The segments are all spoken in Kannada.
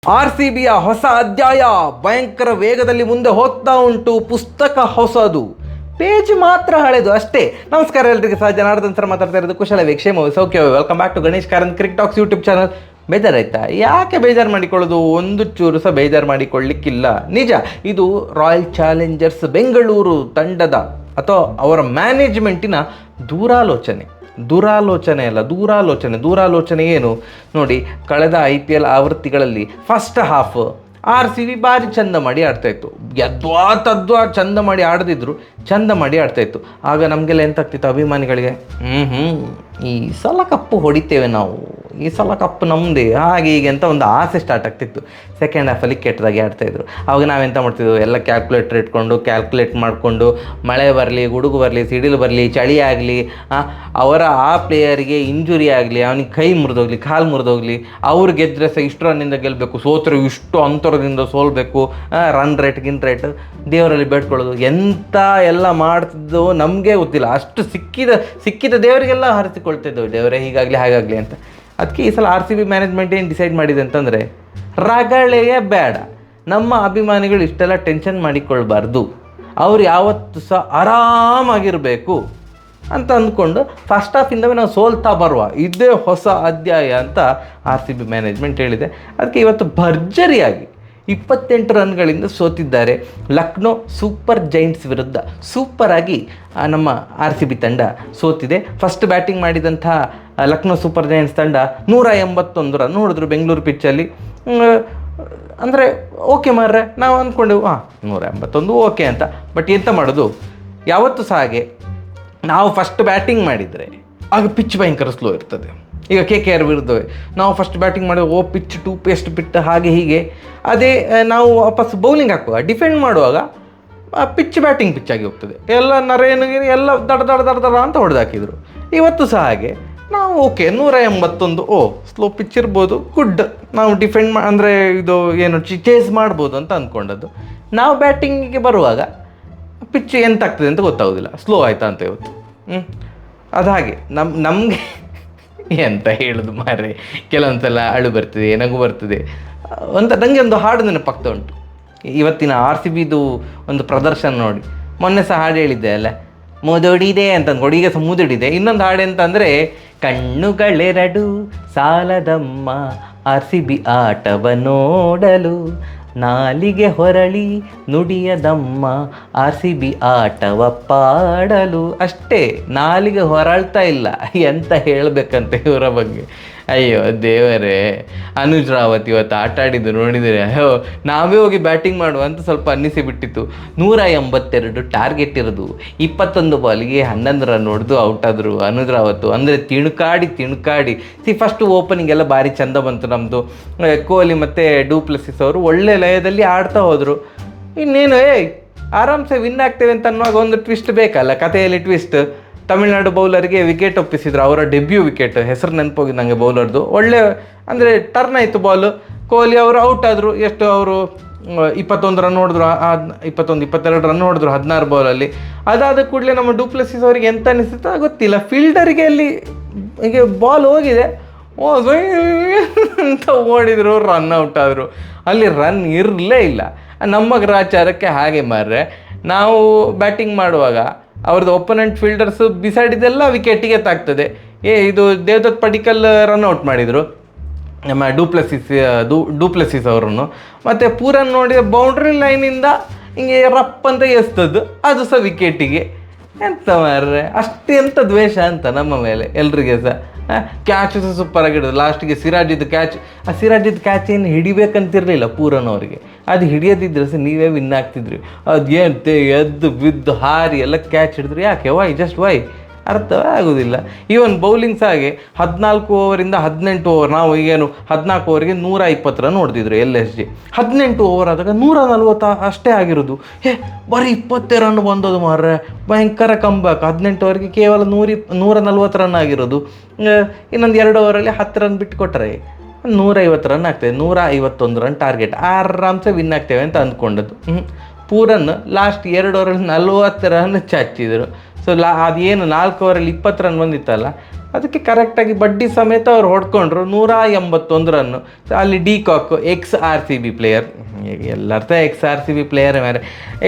RCBಯ ಹೊಸ ಅಧ್ಯಾಯ ಭಯಂಕರ ವೇಗದಲ್ಲಿ ಮುಂದೆ ಹೋಗ್ತಾ ಉಂಟು. ಪುಸ್ತಕ ಹೊಸದು, ಪೇಜ್ ಮಾತ್ರ ಹಳೆದು ಅಷ್ಟೇ. ನಮಸ್ಕಾರ ಎಲ್ಲರಿಗೆ, ಸಹ ಜನಾರ್ದನ್ ಸರ್ ಮಾತಾಡ್ತಾ ಇರೋದು. ಕುಶಲ ಕ್ಷೇಮ ಸೌಖ್ಯ. Welcome back to Ganesh Karanth cricket talks YouTube channel. ಬೇಜಾರಾಯ್ತಾ? ಯಾಕೆ ಬೇಜಾರು ಮಾಡಿಕೊಳ್ಳೋದು? ಒಂದು ಚೂರು ಸಹ ಬೇಜಾರು ಮಾಡಿಕೊಳ್ಳಿಕ್ಕಿಲ್ಲ. ನಿಜ, ಇದು ರಾಯಲ್ ಚಾಲೆಂಜರ್ಸ್ ಬೆಂಗಳೂರು ತಂಡದ ಅಥವಾ ಅವರ ಮ್ಯಾನೇಜ್ಮೆಂಟಿನ ದೂರಾಲೋಚನೆ ಏನು ನೋಡಿ. ಕಳೆದ IPL ಆವೃತ್ತಿಗಳಲ್ಲಿ ಫಸ್ಟ್ ಹಾಫ್ RCB ಭಾರಿ ಚಂದ ಮಾಡಿ ಆಡ್ತಾಯಿತ್ತು. ತದ್ವಾ ಚಂದ ಮಾಡಿ ಆಡದಿದ್ರು, ಚಂದ ಮಾಡಿ ಆಡ್ತಾಯಿತ್ತು. ಆಗ ನಮಗೆಲ್ಲ ಎಂತಾಗ್ತಿತ್ತು, ಅಭಿಮಾನಿಗಳಿಗೆ, ಈ ಸಲ ಕಪ್ಪು ಹೊಡಿತೇವೆ ನಾವು, ಈ ಸಲ ಕಪ್ಪು ನಮ್ಮದೇ, ಹಾಗೆ ಹೀಗೆ ಅಂತ ಒಂದು ಆಸೆ ಸ್ಟಾರ್ಟ್ ಆಗ್ತಿತ್ತು. ಸೆಕೆಂಡ್ ಹಾಫಲ್ಲಿ ಕೆಟ್ಟದಾಗಿ ಆಡ್ತಾಯಿದ್ರು. ಆವಾಗ ನಾವೆಂತ ಮಾಡ್ತಿದ್ವು, ಎಲ್ಲ ಕ್ಯಾಲ್ಕುಲೇಟರ್ ಇಟ್ಕೊಂಡು ಕ್ಯಾಲ್ಕುಲೇಟ್ ಮಾಡಿಕೊಂಡು, ಮಳೆ ಬರಲಿ, ಗುಡುಗು ಬರಲಿ, ಸಿಡಿಲು ಬರಲಿ, ಚಳಿ ಆಗಲಿ, ಅವರ ಆ ಪ್ಲೇಯರಿಗೆ ಇಂಜುರಿ ಆಗಲಿ, ಅವನಿಗೆ ಕೈ ಮುರಿದೋಗ್ಲಿ, ಕಾಲು ಮುರಿದೋಗ್ಲಿ, ಅವ್ರು ಗೆದ್ದರೆ ಸಹ ಇಷ್ಟು ರನ್ನಿಂದ ಗೆಲ್ಲಬೇಕು, ಸೋತ್ರೆ ಇಷ್ಟು ಅಂತರದಿಂದ ಸೋಲ್ಬೇಕು, ರನ್ ರೇಟ್ ದೇವರಲ್ಲಿ ಬೇಡ್ಕೊಳ್ಳೋದು, ಎಂಥ ಎಲ್ಲ ಮಾಡ್ತಿದ್ದೋ ನಮಗೆ ಗೊತ್ತಿಲ್ಲ. ಅಷ್ಟು ಸಿಕ್ಕಿದ ದೇವರಿಗೆಲ್ಲ ಹರಿಸಿಕೊಳ್ತಿದ್ದೆವು, ದೇವರೇ ಹೀಗಾಗಲಿ ಹಾಗಾಗಲಿ ಅಂತ. ಅದಕ್ಕೆ ಈ ಸಲ RCB ಮ್ಯಾನೇಜ್ಮೆಂಟ್ ಏನು ಡಿಸೈಡ್ ಮಾಡಿದೆ ಅಂತಂದರೆ, ರಗಳೆಯೇ ಬೇಡ, ನಮ್ಮ ಅಭಿಮಾನಿಗಳು ಇಷ್ಟೆಲ್ಲ ಟೆನ್ಷನ್ ಮಾಡಿಕೊಳ್ಬಾರ್ದು, ಅವ್ರು ಯಾವತ್ತೂ ಸಹ ಆರಾಮಾಗಿರಬೇಕು ಅಂತ ಅಂದ್ಕೊಂಡು ಫಸ್ಟ್ ಹಾಫಿಂದವೇ ನಾವು ಸೋಲ್ತಾ ಬರುವ, ಇದೇ ಹೊಸ ಅಧ್ಯಾಯ ಅಂತ RCB ಮ್ಯಾನೇಜ್ಮೆಂಟ್ ಹೇಳಿದೆ. ಅದಕ್ಕೆ ಇವತ್ತು ಭರ್ಜರಿಯಾಗಿ 28 ರನ್ಗಳಿಂದ ಸೋತಿದ್ದಾರೆ ಲಕ್ನೋ ಸೂಪರ್ ಜೈಂಟ್ಸ್ ವಿರುದ್ಧ. ಸೂಪರಾಗಿ ನಮ್ಮ RCB ತಂಡ ಸೋತಿದೆ. ಫಸ್ಟ್ ಬ್ಯಾಟಿಂಗ್ ಮಾಡಿದಂಥ ಲಕ್ನೋ ಸೂಪರ್ ಜೈಂಟ್ಸ್ ತಂಡ 181 ರನ್ ಹೊಡೆದ್ರು ಬೆಂಗಳೂರು ಪಿಚ್ಚಲ್ಲಿ. ಅಂದರೆ ಓಕೆ ಮಾರ್ರೆ, ನಾವು ಅಂದ್ಕೊಂಡೆವು 181 ಓಕೆ ಅಂತ. ಬಟ್ ಎಂತ ಮಾಡೋದು, ಯಾವತ್ತೂ ಸಹ ಹಾಗೆ ನಾವು ಫಸ್ಟ್ ಬ್ಯಾಟಿಂಗ್ ಮಾಡಿದರೆ ಆಗ ಪಿಚ್ ಭಯಂಕರ ಸ್ಲೋ ಇರ್ತದೆ. ಈಗ KKR ವಿರುದ್ಧವೇ ನಾವು ಫಸ್ಟ್ ಬ್ಯಾಟಿಂಗ್ ಮಾಡಿದ್ರೆ ಪಿಚ್ ಟೂ ಪೇಸ್ಟ್ ಬಿಟ್ಟು ಹಾಗೆ ಹೀಗೆ. ಅದೇ ನಾವು ವಾಪಸ್ ಬೌಲಿಂಗ್ ಹಾಕುವಾಗ, ಡಿಫೆಂಡ್ ಮಾಡುವಾಗ ಪಿಚ್ ಆಗಿ ಹೋಗ್ತದೆ. ಎಲ್ಲ ನರೇನಿಗೆ ಎಲ್ಲ ದಡ ಅಂತ ಹೊಡೆದಾಕಿದ್ರು. ಇವತ್ತು ಸಹ ಹಾಗೆ ನಾವು ಓಕೆ 181 ಸ್ಲೋ ಪಿಚ್ ಇರ್ಬೋದು, ಗುಡ್, ನಾವು ಡಿಫೆಂಡ್ ಅಂದರೆ ಇದು ಏನು ಚೇಸ್ ಮಾಡ್ಬೋದು ಅಂತ ಅಂದ್ಕೊಂಡದ್ದು. ನಾವು ಬ್ಯಾಟಿಂಗಿಗೆ ಬರುವಾಗ ಪಿಚ್ ಎಂತಾಗ್ತದೆ ಅಂತ ಗೊತ್ತಾಗೋದಿಲ್ಲ, ಸ್ಲೋ ಆಯಿತಾ ಅಂತ ಇವತ್ತು. ಅದು ಹಾಗೆ ನಮಗೆ ಎಂತ ಹೇಳೋದು ಮಾರ್ರೆ, ಕೆಲವೊಂದು ಸಲ ಅಳು ಬರ್ತದೆ, ನಗು ಬರ್ತದೆ ಅಂತ. ನನಗೆ ಒಂದು ಹಾಡು ನೆನಪಾಗ್ತಾ ಉಂಟು ಇವತ್ತಿನ RCBದು ಒಂದು ಪ್ರದರ್ಶನ ನೋಡಿ. ಮೊನ್ನೆ ಸಹ ಹಾಡು ಹೇಳಿದ್ದೆ ಅಲ್ಲ, ಮುದುಡಿದೆ ಅಂತ ಅಂದ್ಕೊಂಡು, ಈಗ ಸಹ ಮುದುಡಿದೆ. ಇನ್ನೊಂದು ಹಾಡು ಎಂತ ಅಂದರೆ, ಕಣ್ಣುಗಳೆರಡು ಸಾಲದಮ್ಮ RCB ಆಟವ ನೋಡಲು, ನಾಲಿಗೆ ಹೊರಳಿ ನುಡಿಯದಮ್ಮ RCB ಆಟವ ಪಾಡಲು. ಅಷ್ಟೇ, ನಾಲಿಗೆ ಹೊರಳ್ತಾ ಇಲ್ಲ, ಎಂತ ಹೇಳಬೇಕಂತ ಇವರ ಬಗ್ಗೆ. ಅಯ್ಯೋ ದೇವರೇ, ಅನುಜ್ ರಾವತ್ ಇವತ್ತು ಆಟ ಆಡಿದ್ದು ನೋಡಿದರೆ ನಾವೇ ಹೋಗಿ ಬ್ಯಾಟಿಂಗ್ ಮಾಡುವ ಅಂತ ಸ್ವಲ್ಪ ಅನ್ನಿಸಿಬಿಟ್ಟಿತ್ತು. 182 ಟಾರ್ಗೆಟ್ ಇರೋದು, 21 ಬಾಲಿಗೆ 11 ರನ್ ಹೊಡೆದು ಔಟ್ ಆದರು ಅನುಜ್ ರಾವತ್. ಅಂದರೆ ತಿಣುಕಾಡಿ ಫಸ್ಟ್ ಓಪನಿಂಗ್ ಎಲ್ಲ ಭಾರಿ ಚಂದ ಬಂತು ನಮ್ಮದು. ಕೊಹ್ಲಿ ಮತ್ತು ಡೂಪ್ಲೆಸಿಸ್ ಅವರು ಒಳ್ಳೆ ಲಯದಲ್ಲಿ ಆಡ್ತಾ ಹೋದರು. ಇನ್ನೇನು ಆರಾಮ್ಸೆ ವಿನ್ ಆಗ್ತೇವೆ ಅಂತ ಅನ್ನುವಾಗ ಒಂದು ಟ್ವಿಸ್ಟ್ ಬೇಕಲ್ಲ, ಕಥೆಯಲ್ಲಿ ಟ್ವಿಸ್ಟ್. ತಮಿಳ್ನಾಡು ಬೌಲರ್ಗೆ ವಿಕೆಟ್ ಒಪ್ಪಿಸಿದ್ರು, ಅವರ ಡೆಬ್ಯೂ ವಿಕೆಟ್, ಹೆಸರು ನೆನಪೋಗಿ ನನಗೆ ಬೌಲರ್ದು. ಒಳ್ಳೆ ಅಂದರೆ ಟರ್ನ್ ಆಯಿತು ಬಾಲು. ಕೊಹ್ಲಿ ಅವರು ಔಟ್ ಆದರು. ಎಷ್ಟು ಅವರು 21 ರನ್ ಹೊಡೆದ್ರು, 22 ರನ್ ಹೊಡೆದ್ರು 16 ಬಾಲಲ್ಲಿ. ಅದಾದ ಕೂಡಲೇ ನಮ್ಮ ಡೂಪ್ಲೆಸಿಸ್ ಅವರಿಗೆ ಎಂತ ಅನಿಸುತ್ತಾ ಗೊತ್ತಿಲ್ಲ, ಫೀಲ್ಡರಿಗೆ ಅಲ್ಲಿ ಹೀಗೆ ಬಾಲ್ ಹೋಗಿದೆ ಅಂತ ಓಡಿದ್ರು, ರನ್ ಔಟ್ ಆದರು. ಅಲ್ಲಿ ರನ್ ಇರಲೇ ಇಲ್ಲ. ನಮ್ಮ ಗ್ರಾಚಾರಕ್ಕೆ ಹಾಗೆ ಮಾರ್ರೆ, ನಾವು ಬ್ಯಾಟಿಂಗ್ ಮಾಡುವಾಗ ಅವ್ರದ್ದು ಒಪೋನೆಂಟ್ ಫೀಲ್ಡರ್ಸು ಬಿಸಾಡಿದೆಲ್ಲ ವಿಕೆಟಿಗೆ ತಾಗ್ತದೆ. ಇದು ದೇವದತ್ ಪಡಿಕಲ್ ರನ್ ಔಟ್ ಮಾಡಿದರು ನಮ್ಮ ಡೂಪ್ಲೆಸಿಸ್ ಅವರನ್ನು. ಮತ್ತು ಪೂರನ್ ನೋಡಿದ ಬೌಂಡ್ರಿ ಲೈನಿಂದ ಹಿಂಗೆ ರಪ್ ಅಂತ ಎಸ್ತದ್ದು, ಅದು ಸಹ ವಿಕೆಟಿಗೆ. ಎಂತ ಮಾರ್ರೆ, ಅಷ್ಟೆಂತ ದ್ವೇಷ ಅಂತ ನಮ್ಮ ಮೇಲೆ ಎಲ್ರಿಗೆ ಸಹ. ಕ್ಯಾಚ್ ಸಹ ಸೂಪರಾಗಿ ಹಿಡಿದು ಲಾಸ್ಟಿಗೆ ಸಿರಾಜಿದ್ದು ಕ್ಯಾಚ್ ಏನು ಹಿಡಿಬೇಕಂತಿರಲಿಲ್ಲ ಪೂರನ್ ಅವರಿಗೆ. ಅದು ಹಿಡಿಯೋದಿದ್ರೆ ಸಹ ನೀವೇ ವಿನ್ ಆಗ್ತಿದ್ರಿ. ಅದೇಂತೆ ಎದ್ದು ಬಿದ್ದು ಹಾರಿ ಎಲ್ಲ ಕ್ಯಾಚ್ ಹಿಡಿದ್ರು. ಯಾಕೆ? ವೈ ಅರ್ಥವೇ ಆಗೋದಿಲ್ಲ. ಈವನ್ ಬೌಲಿಂಗ್ ಸಹ ಹಾಗೆ 14 ಓವರಿಂದ 18 ಓವರ್, ನಾವು ಈಗೇನು 14 ಓವರಿಗೆ 120 ರನ್ ಹೊಡೆದಿದ್ರು LSG. 18 ಓವರ್ ಆದಾಗ 140 ಅಷ್ಟೇ ಆಗಿರೋದು. ಬರೀ 20 ರನ್ ಬಂದದು ಮಾರ್ರೆ, ಭಯಂಕರ ಕಂಬ್ಯಾಕ್. 18 ಓವರಿಗೆ ಕೇವಲ 140 ರನ್ ಆಗಿರೋದು. ಇನ್ನೊಂದು 2 ಓವರಲ್ಲಿ 10 ರನ್ ಬಿಟ್ಟು ಕೊಟ್ಟರೆ 150 ರನ್ ಆಗ್ತದೆ. 151 ರನ್ ಟಾರ್ಗೆಟ್, ಆರಾಮ್ಸೆ ವಿನ್ ಆಗ್ತೇವೆ ಅಂತ ಅಂದ್ಕೊಂಡದ್ದು. ಪೂರನ್ ಲಾಸ್ಟ್ 2 ಓವರಲ್ಲಿ 40 ರನ್ ಚಚ್ಚಿದರು. ಸೊ ಅದೇನು 4 ಓವರಲ್ಲಿ 20 ರನ್ ಬಂದಿತ್ತಲ್ಲ, ಅದಕ್ಕೆ ಕರೆಕ್ಟಾಗಿ ಬಡ್ಡಿ ಸಮೇತ ಅವ್ರು ಹೊಡ್ಕೊಂಡ್ರು 181 ರನ್ನು. ಅಲ್ಲಿ ಡಿ ಕಾಕ್ XRCB ಪ್ಲೇಯರ್, ಎಲ್ಲರ್ಥ XRCB ಪ್ಲೇಯರ್ ಮೇರೆ,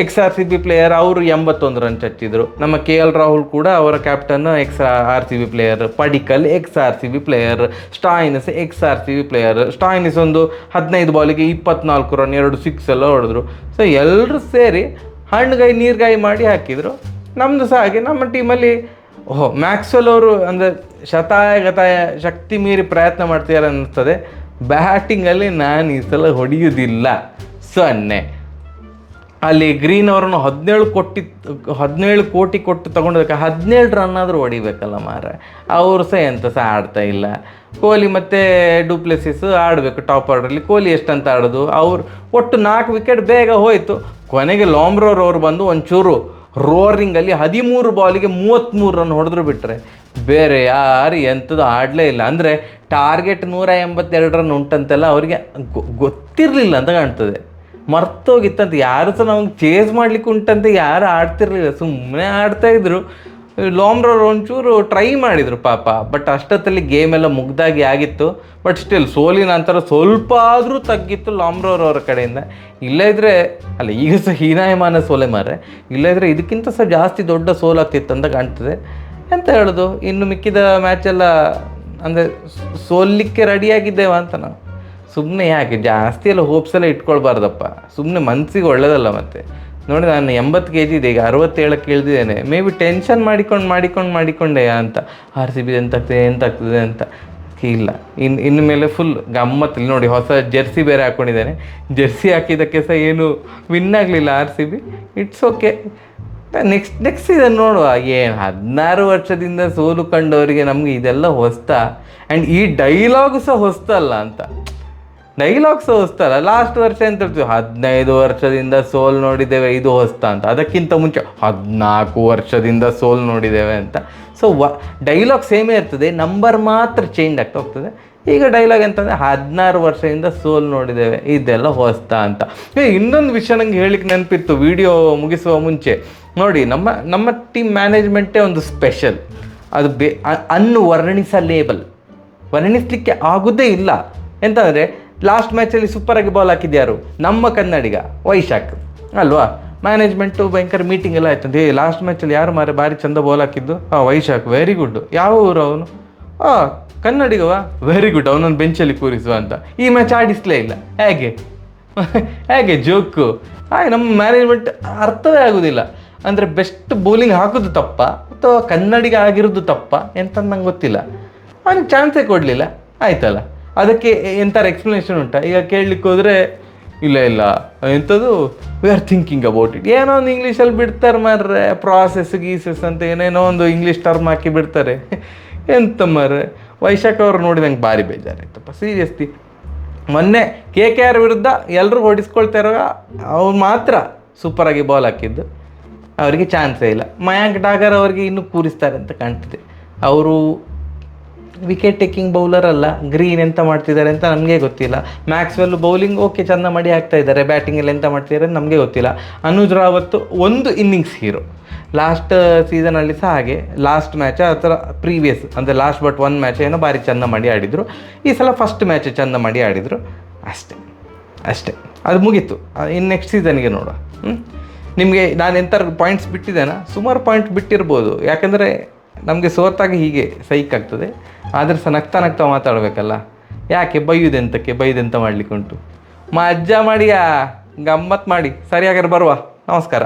XRCB ಪ್ಲೇಯರ್ ಅವರು 81 ರನ್ ಚಚ್ಚಿದ್ರು. ನಮ್ಮ KL ರಾಹುಲ್ ಕೂಡ ಅವರ captain XRCB player, Padikkal XRCB player, Stoinis XRCB player. Stoinis ಒಂದು 15 ಬಾಲಿಗೆ 24 ರನ್, 2 ಸಿಕ್ಸ್ ಎಲ್ಲ ಹೊಡೆದ್ರು. ಸೊ ಎಲ್ಲರೂ ಸೇರಿ ಹಣ್ಣುಗಾಯಿ ನೀರ್ಗಾಯಿ ಮಾಡಿ ಹಾಕಿದರು. ನಮ್ಮದು ಸಹ ಹಾಗೆ, ನಮ್ಮ ಟೀಮಲ್ಲಿ ಮ್ಯಾಕ್ಸ್ವೆಲ್ ಅವರು ಅಂದರೆ ಗತಾಯ ಶಕ್ತಿ ಮೀರಿ ಪ್ರಯತ್ನ ಮಾಡ್ತಿದ್ದಾರೆ ಅನ್ನಿಸ್ತದೆ. ಬ್ಯಾಟಿಂಗಲ್ಲಿ ನಾನು ಈ ಸಲ ಹೊಡೆಯೋದಿಲ್ಲ 0. ಅಲ್ಲಿ ಗ್ರೀನ್ ಅವರನ್ನು 17 ಕೋಟಿ ಕೊಟ್ಟು ತೊಗೊಂಡೋದಕ್ಕೆ 17 ರನ್ ಆದರೂ ಹೊಡಿಬೇಕಲ್ಲ ಮಾರೆ. ಅವರು ಸಹ ಎಂತ ಸಹ ಆಡ್ತಾ ಇಲ್ಲ. ಕೊಹ್ಲಿ ಮತ್ತು ಡುಪ್ಲೆಸಿಸ್ ಆಡಬೇಕು ಟಾಪ್ ಆರ್ಡ್ರಲ್ಲಿ. ಕೊಹ್ಲಿ ಎಷ್ಟಂತ ಆಡೋದು, ಅವ್ರು ಒಟ್ಟು 4 ವಿಕೆಟ್ ಬೇಗ ಹೋಯಿತು. ಕೊನೆಗೆ ಲಾಮ್ರೋರ್ ಅವರು ಬಂದು ಒಂಚೂರು ರೋರಿಂಗಲ್ಲಿ 13 ಬಾಲಿಗೆ 33 ರನ್ ಹೊಡೆದ್ರು ಬಿಟ್ಟರೆ ಬೇರೆ ಯಾರು ಎಂಥದ್ದು ಆಡಲೇ ಇಲ್ಲ. ಅಂದರೆ ಟಾರ್ಗೆಟ್ 182 ರನ್ ಉಂಟಂತೆಲ್ಲ ಅವರಿಗೆ ಗೊತ್ತಿರಲಿಲ್ಲ ಅಂತ ಕಾಣ್ತದೆ, ಮರ್ತೋಗಿತ್ತಂತೆ. ಯಾರು ಸಹ ನಮಗೆ ಚೇಸ್ ಮಾಡ್ಲಿಕ್ಕೆ ಉಂಟಂತೆ ಯಾರು ಆಡ್ತಿರ್ಲಿಲ್ಲ, ಸುಮ್ಮನೆ ಆಡ್ತಾಯಿದ್ರು. ಲಾಮ್ರೋರ್ ಒಂಚೂರು ಟ್ರೈ ಮಾಡಿದರು ಪಾಪ, ಬಟ್ ಅಷ್ಟೊತ್ತಲ್ಲಿ ಗೇಮೆಲ್ಲ ಮುಗ್ದಾಗಿ ಆಗಿತ್ತು. ಬಟ್ ಸ್ಟಿಲ್ ಸೋಲಿನ ನಂತರ ಸ್ವಲ್ಪ ಆದರೂ ತಗ್ಗಿತ್ತು ಲಾಮ್ರೋರ್ ಅವರ ಕಡೆಯಿಂದ. ಇಲ್ಲದಿದ್ದರೆ ಅಲ್ಲ, ಈಗ ಸಹ ಹೀನಾಯಮಾನ ಸೋಲೆ ಮಾರೆ, ಇಲ್ಲದಿದ್ದರೆ ಇದಕ್ಕಿಂತ ಸಹ ಜಾಸ್ತಿ ದೊಡ್ಡ ಸೋಲಾಗ್ತಿತ್ತು ಅಂತ ಕಾಣ್ತದೆ. ಎಂತ ಹೇಳೋದು, ಇನ್ನು ಮಿಕ್ಕಿದ ಮ್ಯಾಚೆಲ್ಲ ಅಂದರೆ ಸೋಲಿಕ್ಕೆ ರೆಡಿಯಾಗಿದ್ದೇವೆ ಅಂತ ನಾವು. ಸುಮ್ಮನೆ ಯಾಕೆ ಜಾಸ್ತಿ ಎಲ್ಲ ಹೋಪ್ಸ್ ಎಲ್ಲ ಇಟ್ಕೊಳ್ಬಾರ್ದಪ್ಪ, ಸುಮ್ಮನೆ ಮನಸ್ಸಿಗೆ ಒಳ್ಳೆಯದಲ್ಲ. ಮತ್ತು ನೋಡಿ, ನಾನು 80 kg ಇದೆ, ಈಗ 67ಕ್ಕೆ ಇಳಿದಿದ್ದೇನೆ. ಮೇ ಬಿ ಟೆನ್ಷನ್ ಮಾಡಿಕೊಂಡೆ ಅಂತ RCB ಎಂತಾಗ್ತದೆ ಅಂತ. ಇಲ್ಲ, ಇನ್ನು ಮೇಲೆ ಫುಲ್ ಗಮ್ಮತ್ತು. ನೋಡಿ, ಹೊಸ ಜೆರ್ಸಿ ಬೇರೆ ಹಾಕ್ಕೊಂಡಿದ್ದೇನೆ. ಜೆರ್ಸಿ ಹಾಕಿದ್ದಕ್ಕೆ ಸಹ ಏನು ವಿನ್ ಆಗಲಿಲ್ಲ RCB. It's okay, next season ನೋಡುವ. ಏನು 16 ವರ್ಷದಿಂದ ಸೋಲು ಕಂಡವರಿಗೆ ನಮಗೆ ಇದೆಲ್ಲ ಹೊಸ್ತಾ? ಆ್ಯಂಡ್ ಈ ಡೈಲಾಗು ಸಹ ಹೊಸ್ತಲ್ಲ ಅಂತ. ಡೈಲಾಗ್ಸ್ ಹೊಸ್ತಲ್ಲ. ಲಾಸ್ಟ್ ವರ್ಷ ಎಂತ ಹೇಳ್ತೀವಿ, 15 ವರ್ಷದಿಂದ ಸೋಲು ನೋಡಿದ್ದೇವೆ, ಇದು ಹೊಸ್ತ ಅಂತ. ಅದಕ್ಕಿಂತ ಮುಂಚೆ 14 ವರ್ಷದಿಂದ ಸೋಲು ನೋಡಿದ್ದೇವೆ ಅಂತ. ಸೊ ಡೈಲಾಗ್ ಸೇಮೇ ಇರ್ತದೆ, ನಂಬರ್ ಮಾತ್ರ ಚೇಂಜ್ ಆಗ್ತಾ ಹೋಗ್ತದೆ. ಈಗ ಡೈಲಾಗ್ ಅಂತಂದರೆ 16 ವರ್ಷದಿಂದ ಸೋಲು ನೋಡಿದ್ದೇವೆ, ಇದೆಲ್ಲ ಹೊಸ್ತ ಅಂತ. ಇನ್ನೊಂದು ವಿಷಯ ನನಗೆ ಹೇಳಿಕ್ಕೆ ನೆನಪಿತ್ತು ವಿಡಿಯೋ ಮುಗಿಸುವ ಮುಂಚೆ. ನೋಡಿ, ನಮ್ಮ ಟೀಮ್ ಮ್ಯಾನೇಜ್ಮೆಂಟೇ ಒಂದು ಸ್ಪೆಷಲ್. ಅದು ವರ್ಣಿಸಲಿಕ್ಕೆ ಆಗೋದೇ ಇಲ್ಲ. ಎಂತಂದರೆ ಲಾಸ್ಟ್ ಮ್ಯಾಚಲ್ಲಿ ಸೂಪರಾಗಿ ಬಾಲ್ ಹಾಕಿದ್ಯಾರು? ನಮ್ಮ ಕನ್ನಡಿಗ ವೈಶಾಖ್ ಅಲ್ವಾ. ಮ್ಯಾನೇಜ್ಮೆಂಟು ಭಯಂಕರ ಮೀಟಿಂಗ್ ಎಲ್ಲ ಆಯ್ತಂತೆ. ಲಾಸ್ಟ್ ಮ್ಯಾಚಲ್ಲಿ ಯಾರು ಮಾರೆ ಭಾರಿ ಚಂದ ಬಾಲ್ ಹಾಕಿದ್ದು? Vaishakh, very good. ಯಾವ ಊರು ಅವನು? ಕನ್ನಡಿಗವಾ? ವೆರಿ ಗುಡ್, ಅವನೊಂದು ಬೆಂಚಲ್ಲಿ ಕೂರಿಸುವ ಅಂತ. ಈ ಮ್ಯಾಚ್ ಆಡಿಸಲೇ ಇಲ್ಲ. ಹೇಗೆ ಜೋಕು? ನಮ್ಮ ಮ್ಯಾನೇಜ್ಮೆಂಟ್ ಅರ್ಥವೇ ಆಗೋದಿಲ್ಲ. ಅಂದರೆ ಬೆಸ್ಟ್ ಬೌಲಿಂಗ್ ಹಾಕೋದು ತಪ್ಪ ಅಥವಾ ಕನ್ನಡಿಗ ಆಗಿರೋದು ತಪ್ಪ ಎಂತ ನಂಗೆ ಗೊತ್ತಿಲ್ಲ. ಅವನಿಗೆ ಚಾನ್ಸೇ ಕೊಡಲಿಲ್ಲ, ಆಯ್ತಲ್ಲ. ಅದಕ್ಕೆ ಎಂಥರ ಎಕ್ಸ್ಪ್ಲನೇಷನ್ ಉಂಟಾ? ಈಗ ಕೇಳಲಿಕ್ಕೆ ಹೋದರೆ ಇಲ್ಲ ಎಂಥದ್ದು we are thinking about it, ಏನೋ ಒಂದು ಇಂಗ್ಲೀಷಲ್ಲಿ ಬಿಡ್ತಾರೆ ಮಾರ್ರೆ, ಗೀಸಸ್ ಅಂತ ಏನೇನೋ ಒಂದು ಇಂಗ್ಲೀಷ್ ಟರ್ಮ್ ಹಾಕಿ ಬಿಡ್ತಾರೆ. ಎಂತ ಮಾರ್ರೆ, ವೈಶಾಖ್ ಅವರು ನೋಡಿ ನಂಗೆ ಭಾರಿ ಬೇಜಾರಾಯ್ತಪ್ಪ, ಸೀರಿಯಸ್ಲಿ. ಮೊನ್ನೆ KKR ವಿರುದ್ಧ ಎಲ್ಲರೂ ಹೊಡಿಸ್ಕೊಳ್ತಾ ಇರೋ ಅವ್ರು ಮಾತ್ರ ಸೂಪರಾಗಿ ಬಾಲ್ ಹಾಕಿದ್ದು, ಅವರಿಗೆ ಚಾನ್ಸೇ ಇಲ್ಲ. ಮಯಾಂಕ್ ಡಾಗರ್ ಅವರಿಗೆ ಇನ್ನೂ ಕೂರಿಸ್ತಾರೆ ಅಂತ ಕಾಣ್ತಿದೆ. ಅವರು ವಿಕೆಟ್ ಟೇಕಿಂಗ್ ಬೌಲರ್ ಅಲ್ಲ. ಗ್ರೀನ್ ಎಂತ ಮಾಡ್ತಿದ್ದಾರೆ ಅಂತ ನಮಗೆ ಗೊತ್ತಿಲ್ಲ. ಮ್ಯಾಕ್ಸ್ವೆಲ್ ಬೌಲಿಂಗ್ ಓಕೆ ಚಂದ ಮಾಡಿ ಆಗ್ತಾ ಇದ್ದಾರೆ, ಬ್ಯಾಟಿಂಗಲ್ಲಿ ಎಂತ ಮಾಡ್ತಿದ್ದಾರೆ ನಮಗೆ ಗೊತ್ತಿಲ್ಲ. ಅನುಜ್ ರಾವತ್ ಒಂದು ಇನ್ನಿಂಗ್ಸ್ ಹೀರೋ. ಲಾಸ್ಟ್ ಸೀಸನಲ್ಲಿ ಸಹ ಹಾಗೆ, ಲಾಸ್ಟ್ ಮ್ಯಾಚ್ ಆ ಥರ ಪ್ರೀವಿಯಸ್ ಅಂದರೆ ಲಾಸ್ಟ್ ಬಟ್ 1 ಮ್ಯಾಚ್ ಏನೋ ಭಾರಿ ಚೆಂದ ಮಾಡಿ ಆಡಿದರು. ಈ ಸಲ ಫಸ್ಟ್ ಮ್ಯಾಚ್ ಚೆಂದ ಮಾಡಿ ಆಡಿದರು, ಅಷ್ಟೇ. ಅದು ಮುಗೀತು. ಇನ್ನು ನೆಕ್ಸ್ಟ್ ಸೀಸನ್ಗೆ ನೋಡುವ. ನಿಮಗೆ ನಾನು ಎಂಥರ ಪಾಯಿಂಟ್ಸ್ ಬಿಟ್ಟಿದ್ದೇನೆ, ಸುಮಾರು ಪಾಯಿಂಟ್ ಬಿಟ್ಟಿರ್ಬೋದು. ಯಾಕಂದರೆ ನಮಗೆ ಸೋತಾಗ ಹೀಗೆ ಸೈಕ್ ಆಗ್ತದೆ. ಆದರೆ ಸಹ ನಗ್ತಾ ಮಾತಾಡಬೇಕಲ್ಲ. ಯಾಕೆ ಬೈದೆಂತ ಮಾಡಲಿಕ್ಕೆ ಉಂಟು? ಮಜ್ಜಾ ಮಾಡಿಯಾ, ಗಮ್ಮತ್ತು ಮಾಡಿ. ಸರಿಯಾಗಾರೆ ಬರುವ. ನಮಸ್ಕಾರ.